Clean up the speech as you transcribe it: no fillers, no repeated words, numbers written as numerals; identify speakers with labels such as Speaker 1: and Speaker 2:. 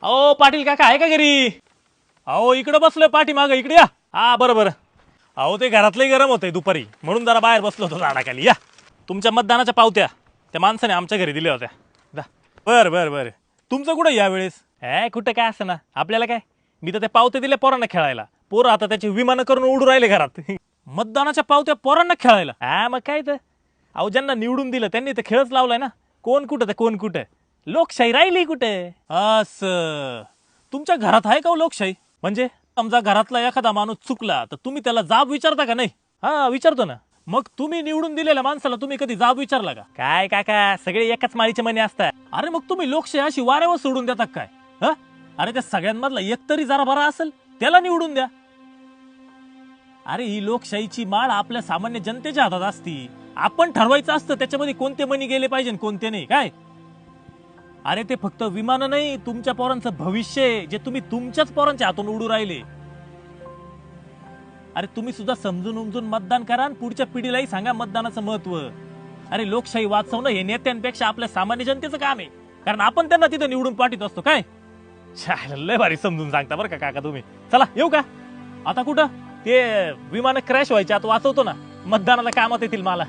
Speaker 1: अहो पाटील काका आहे का घरी? अहो इकडे बसलोय पाठीमागं, इकडे या. हा बरं. अहो ते घरातलंही गरम होतंय दुपारी, म्हणून जरा बाहेर बसलो होतो झाडाखाली. या तुमच्या मतदानाच्या पावत्या त्या माणसाने आमच्या घरी दिल्या होत्या. बरं तुमचं कुठं यावेळेस? कुठं काय असं ना, आपल्याला काय, मी तर त्या पावत्या दिल्या पोरांना खेळायला. पोरं आता त्याची विमानं करून उडू राहिले घरात. मतदानाच्या पावत्या पोरांना खेळायला? मग काय तर, अहो ज्यांना निवडून दिलं त्यांनी तर खेळच लावलाय ना. कोण कुठं तर कोण कुठं, लोकशाही राहिली कुठे? असं तुमच्या घरात आहे का लोकशाही? म्हणजे समजा घरातला एखादा माणूस चुकला तर तुम्ही त्याला जाब विचारता का? नाही. हा विचारतो ना. मग तुम्ही निवडून दिलेल्या माणसाला तुम्ही कधी जाब विचारला का? काय काका, सगळे एकाच माळीचे मणी असतात. अरे मग तुम्ही लोकशाही अशी वाऱ्यावर सोडून देता काय? अरे त्या सगळ्यांमधला एक तरी जरा बरा असेल त्याला निवडून द्या. अरे ही लोकशाहीची माळ आपल्या सामान्य जनतेच्या हातात असती. आपण ठरवायचं असतं त्याच्यामध्ये कोणते मनी गेले पाहिजे कोणते नाही. काय अरे ते फक्त विमान नाही, तुमच्या पोरांचं भविष्य जे तुम्ही तुमच्याच पोरांच्या हातून उडू राहिले. अरे तुम्ही सुद्धा समजून उमजून मतदान करा आणि पुढच्या पिढीलाही सांगा मतदानाचं महत्व. अरे लोकशाही वाचवणं हे नेत्यांपेक्षा आपल्या सामान्य जनतेचं काम आहे, कारण आपण त्यांना तिथे निवडून पाठवत असतो. काय लय भारी समजून सांगता बरं का काका तुम्ही. चला येऊ का? आता कुठं ते विमान क्रॅश व्हायचे आता वाचवतो ना, मतदानाला कामात येतील मला.